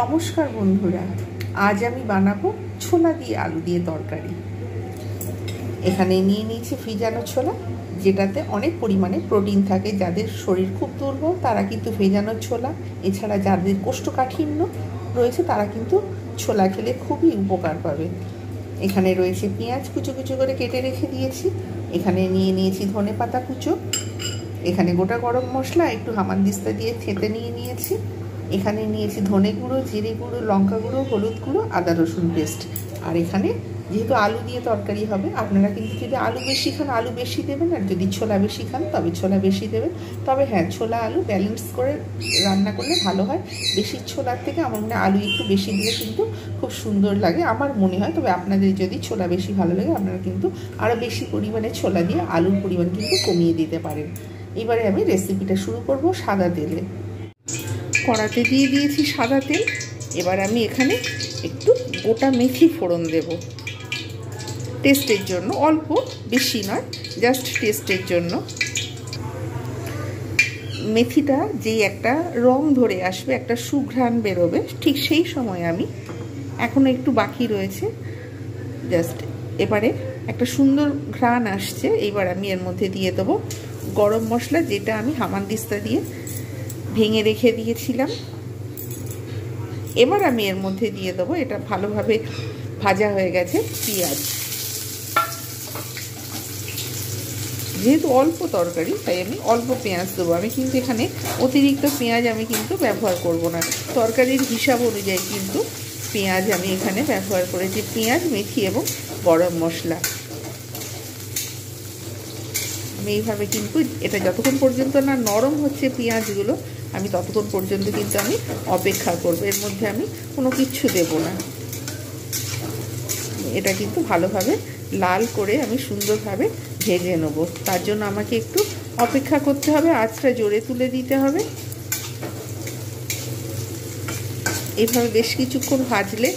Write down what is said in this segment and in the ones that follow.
নমস্কার বন্ধুরা, আজ আমি বানাবো ছোলা দিয়ে আলু দিয়ে তরকারি। এখানে নিয়ে নিয়েছি ভেজানো ছোলা, যেটাতে অনেক পরিমাণে প্রোটিন থাকে। যাদের শরীর খুব দুর্বল তারা কিন্তু ভেজানো ছোলা, এছাড়া যাদের কোষ্ঠকাঠিন্য রয়েছে তারা কিন্তু ছোলা খেলে খুবই উপকার পাবে। এখানে রয়েছে পেঁয়াজ কুচো কুচো করে কেটে রেখে দিয়েছি। এখানে নিয়ে নিয়েছি ধনেপাতা কুচো। এখানে গোটা গরম মশলা একটু হামানদিস্তা দিয়ে থেঁতে নিয়ে নিয়েছি। এখানে নিয়েছি ধনে গুঁড়ো, জিরে গুঁড়ো, লঙ্কা গুঁড়ো, হলুদ গুঁড়ো, আদা রসুন পেস্ট। আর এখানে যেহেতু আলু দিয়ে তরকারি হবে, আপনারা কিন্তু যদি আলু বেশি খান আলু বেশি দেবেন, আর যদি ছোলা বেশি খান তবে ছোলা বেশি দেবেন। তবে হ্যাঁ, ছোলা আলু ব্যালেন্স করে রান্না করলে ভালো হয়। বেশি ছোলার থেকে আমার মনে হয় আলু একটু বেশি দিলে কিন্তু খুব সুন্দর লাগে আমার মনে হয়। তবে আপনাদের যদি ছোলা বেশি ভালো লাগে আপনারা কিন্তু আরও বেশি পরিমাণে ছোলা দিয়ে আলুর পরিমাণ কিন্তু কমিয়ে দিতে পারেন। এবারে আমি রেসিপিটা শুরু করব সাদা তেলে। কড়াতে দিয়ে দিয়েছি সাদা তেল। এবার আমি এখানে একটু গোটা মেথি ফোড়ন দেব, টেস্টের জন্য, অল্প, বেশি নয়, জাস্ট টেস্টের জন্য। মেথিটা যেই একটা রং ধরে আসবে, একটা সুঘ্রাণ বেরোবে, ঠিক সেই সময় আমি, এখনও একটু বাকি রয়েছে, জাস্ট এবারে একটা সুন্দর ঘ্রাণ আসছে। এইবার আমি এর মধ্যে দিয়ে দেবো গরম মশলা, যেটা আমি হামানদিস্তা দিয়ে ভেঙে রেখে দিয়েছিলাম। এবার আমি এর মধ্যে দিয়ে দেবো, এটা ভালোভাবে ভাজা হয়ে গেছে, পেঁয়াজ। যেহেতু অল্প তরকারি তাই আমি অল্প পেঁয়াজ দেবো। আমি কিন্তু এখানে অতিরিক্ত পেঁয়াজ আমি কিন্তু ব্যবহার করব না। তরকারির হিসাব অনুযায়ী কিন্তু পেঁয়াজ আমি এখানে ব্যবহার করেছি। পেঁয়াজ, মেথি এবং গরম মশলা। আমি এইভাবে কিন্তু এটা যতক্ষণ পর্যন্ত না নরম হচ্ছে পেঁয়াজগুলো, আমি ততক্ষণ পর্যন্ত কিন্তু আমি অপেক্ষা করব। এর মধ্যে আমি কোনো কিচ্ছু দেব না। এটা কিন্তু ভালোভাবে লাল করে আমি সুন্দরভাবে ভেজে নেব। তার জন্য আমাকে একটু অপেক্ষা করতে হবে, আঁচটা জোরে তুলে দিতে হবে। এইভাবে বেশ কিছুক্ষণ ভাজলে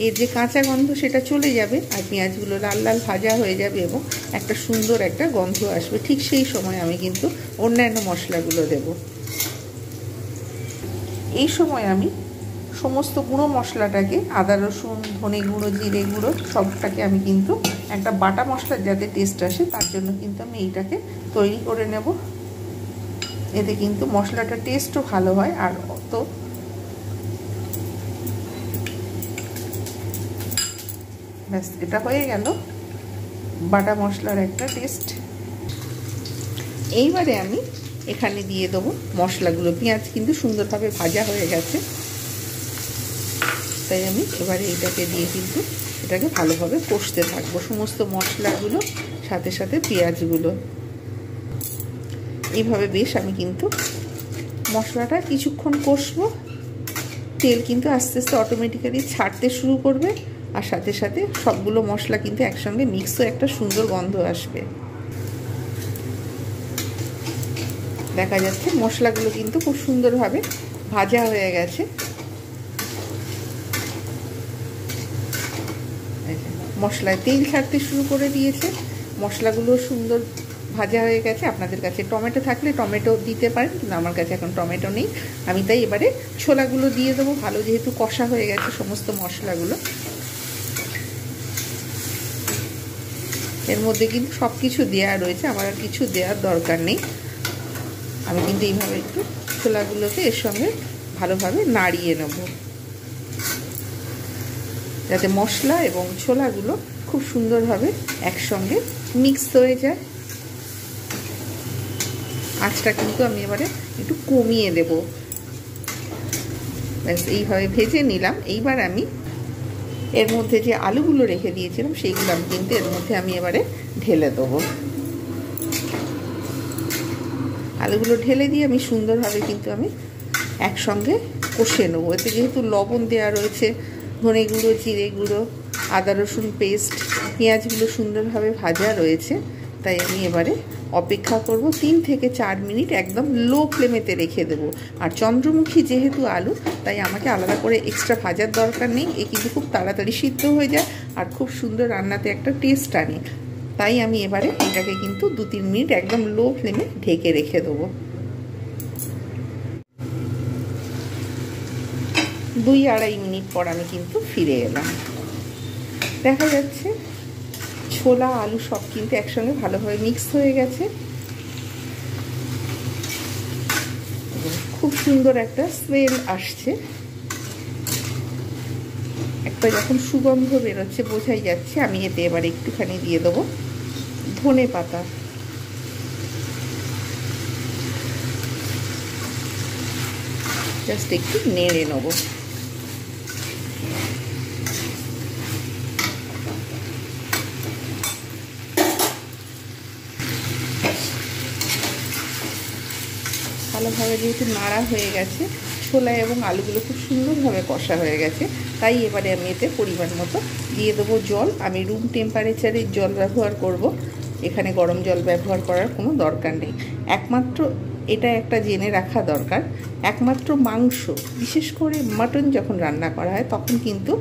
এর যে কাঁচা গন্ধ সেটা চলে যাবে, আর পেঁয়াজগুলো লাল লাল ভাজা হয়ে যাবে এবং একটা সুন্দর একটা গন্ধ আসবে। ঠিক সেই সময় আমি কিন্তু অন্যান্য মশলাগুলো দেব। এই সময় আমি সমস্ত গুঁড়ো মশলাটাকে, আদা রসুন, ধনে গুঁড়ো, জিরে গুঁড়ো, সবটাকে আমি কিন্তু একটা বাটা মশলার যাতে টেস্ট আসে তার জন্য কিন্তু আমি এইটাকে তৈরি করে নেব। এতে কিন্তু মশলাটার টেস্টও ভালো হয়। আর অত ব্যাস, এটা হয়ে গেল বাটা মশলার একটা টেস্ট। এইবারে আমি এখানে দিয়ে দেবো মশলাগুলো। পেঁয়াজ কিন্তু সুন্দরভাবে ভাজা হয়ে গেছে, তাই আমি এবারে এটাকে দিয়ে কিন্তু এটাকে ভালোভাবে কষতে থাকবো, সমস্ত মশলাগুলো সাথে সাথে পেঁয়াজগুলো। এইভাবে বেশ আমি কিন্তু মশলাটা কিছুক্ষণ কষবো। তেল কিন্তু আস্তে আস্তে অটোমেটিক্যালি ছাড়তে শুরু করবে, আর সাথে সাথে সবগুলো মশলা কিন্তু একসঙ্গে মিক্স হয়ে একটা সুন্দর গন্ধ আসবে। দেখা যাচ্ছে মশলাগুলো কিন্তু খুব সুন্দরভাবে ভাজা হয়ে গেছে। মশলায় তেল ছাড়তে শুরু করে দিয়েছে, মশলাগুলো সুন্দর ভাজা হয়ে গেছে। আপনাদের কাছে টমেটো থাকলে টমেটো দিতে পারেন, কিন্তু আমার কাছে এখন টমেটো নেই। আমি তাই এবারে ছোলাগুলো দিয়ে দেবো। ভালো, যেহেতু কষা হয়ে গেছে সমস্ত মশলাগুলো, এর মধ্যে কিন্তু সব কিছু দেওয়া রয়েছে, আমার আর কিছু দেওয়ার দরকার নেই। আমি কিন্তু এইভাবে একটু ছোলাগুলোকে এর সঙ্গে ভালোভাবে নাড়িয়ে নেব, যাতে মশলা এবং ছোলাগুলো খুব সুন্দরভাবে একসঙ্গে মিক্স হয়ে যায়। আঁচটা কিন্তু আমি এবারে একটু কমিয়ে দেব। ব্যাস, এইভাবে ভেজে নিলাম। এইবার আমি এর মধ্যে যে আলুগুলো রেখে দিয়েছিলাম সেইগুলো আমি কিন্তু এর মধ্যে আমি এবারে ঢেলে দেবো। আলুগুলো ঢেলে দিয়ে আমি সুন্দরভাবে কিন্তু আমি একসঙ্গে কষে নেবো। এতে যেহেতু লবণ দেওয়া রয়েছে, ধনে গুঁড়ো, জিরে গুঁড়ো, আদা রসুন পেস্ট, পেঁয়াজগুলো সুন্দরভাবে ভাজা রয়েছে, তাই আমি এবারে অপেক্ষা করব 3 থেকে 4 মিনিট, একদম লো ফ্লেমেতে রেখে দেবো। আর চন্দ্রমুখী যেহেতু আলু, তাই আমাকে আলাদা করে এক্সট্রা ভাজার দরকার নেই। এ কিন্তু খুব তাড়াতাড়ি সিদ্ধ হয়ে যায় আর খুব সুন্দর রান্নাতে একটা টেস্ট আনে। তাই আমি এবারে এটাকে কিন্তু 2-3 মিনিট একদম লো ফ্লেমে ঢেকে রেখে দেবো। 2-2.5 মিনিট পর আমি কিন্তু ফিরে এলাম। দেখা যাচ্ছে ছোলা আলু সব কিন্তু একসঙ্গে ভালোভাবে মিক্স হয়ে গেছে। খুব সুন্দর একটা স্মেল আসছে। একটা যখন সুগন্ধ বেরোচ্ছে বোঝাই যাচ্ছে। আমি এতে এবার একটুখানি দিয়ে দেবো ধনে পাতা। জাস্ট একটু নেড়ে নেব। ভালোভাবে যেহেতু নাড়া হয়ে গেছে, ছোলা এবং আলুগুলো খুব সুন্দরভাবে কষা হয়ে গেছে, তাই এবারে আমি এতে পরিমাণ মতো দিয়ে দেবো জল। আমি রুম টেম্পারেচারের জল ব্যবহার করব, এখানে গরম জল ব্যবহার করার কোনো দরকার নেই। একমাত্র এটা একটা জেনে রাখা দরকার, একমাত্র মাংস, বিশেষ করে মাটন যখন রান্না করা হয় তখন কিন্তু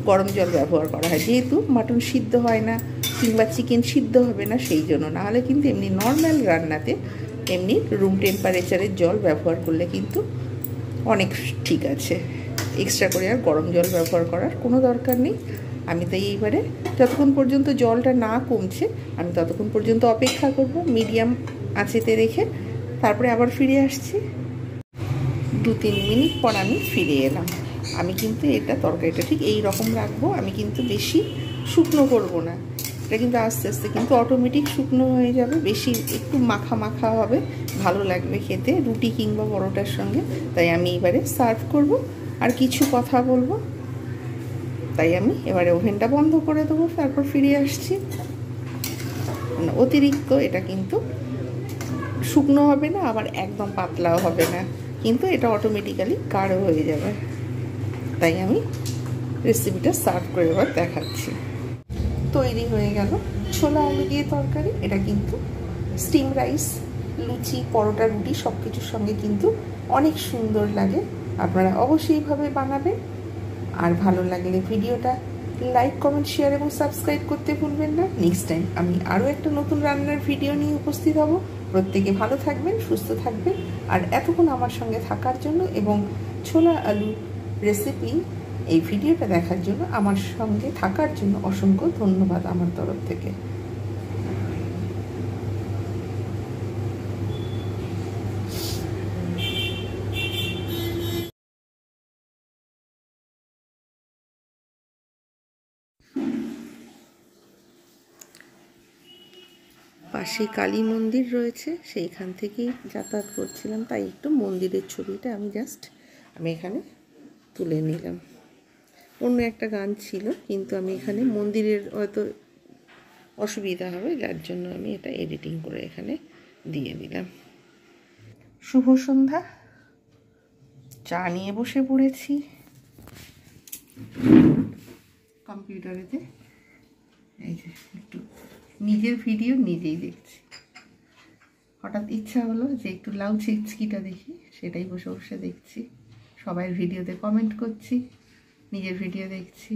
গরম জল ব্যবহার করা হয়, যেহেতু মাটন সিদ্ধ হয় না কিংবা চিকেন সিদ্ধ হবে না সেই জন্য। নাহলে কিন্তু এমনি নর্মাল রান্নাতে এমনি রুম টেম্পারেচারের জল ব্যবহার করলে কিন্তু অনেক ঠিক আছে। এক্সট্রা করে আর গরম জল ব্যবহার করার কোনো দরকার নেই। আমি তাই এইবারে যতক্ষণ পর্যন্ত জলটা না কমছে আমি ততক্ষণ পর্যন্ত অপেক্ষা করব মিডিয়াম আঁচেতে রেখে, তারপরে আবার ফিরে আসছি। 2-3 মিনিট পর আমি ফিরে এলাম। আমি কিন্তু এটা তরকারিটা ঠিক এই রকম রাখবো, আমি কিন্তু বেশি শুকনো করব না। এটা কিন্তু আস্তে আস্তে কিন্তু অটোমেটিক শুকনো হয়ে যাবে, বেশি একটু মাখা মাখা হবে, ভালো লাগবে খেতে রুটি কিংবা পরোটার সঙ্গে। তাই আমি এবারে সার্ভ করব আর কিছু কথা বলবো, তাই আমি এবারে ওভেনটা বন্ধ করে দেবো, তারপর ফিরে আসছি। অতিরিক্ত এটা কিন্তু শুকনো হবে না, আবার একদম পাতলাও হবে না, কিন্তু এটা অটোমেটিক্যালি গাঢ় হয়ে যাবে। তাই আমি রেসিপিটা সার্ভ করে এবার দেখাচ্ছি। তৈরি হয়ে গেল ছোলা আলু দিয়ে তরকারি। এটা কিন্তু স্টিম রাইস, লুচি, পরোটা, রুটি সব কিছুর সঙ্গে কিন্তু অনেক সুন্দর লাগে। আপনারা অবশ্যই এইভাবে বানাবেন। আর ভালো লাগলে ভিডিওটা লাইক, কমেন্ট, শেয়ার এবং সাবস্ক্রাইব করতে ভুলবেন না। নেক্সট টাইম আমি আরও একটা নতুন রান্নার ভিডিও নিয়ে উপস্থিত হব। প্রত্যেকে ভালো থাকবেন, সুস্থ থাকবেন। আর এতক্ষণ আমার সঙ্গে থাকার জন্য এবং ছোলা আলু রেসিপি এই ভিডিওটা দেখার জন্য, আমার সঙ্গে থাকার জন্য অসংখ্য ধন্যবাদ আমার তরফ থেকে। পাশে কালী মন্দির রয়েছে, সেইখান থেকেই যাতায়াত করছিলাম, তাই একটু মন্দিরের ছবিটা আমি এখানে তুলে নিলাম। অন্য একটা গান ছিল, কিন্তু আমি এখানে মন্দিরের হয়তো অসুবিধা হবে, যার জন্য আমি এটা এডিটিং করে এখানে দিয়ে দিলাম। শুভ সন্ধ্যা। চা নিয়ে বসে পড়েছি কম্পিউটারেতে। এই যে একটু নিজের ভিডিও নিজেই দেখছি। হঠাৎ ইচ্ছা হলো যে একটু লাউ চিচকিটা দেখি, সেটাই বসে বসে দেখছি। সবাই ভিডিওতে কমেন্ট করছি, নিজের ভিডিও দেখছি।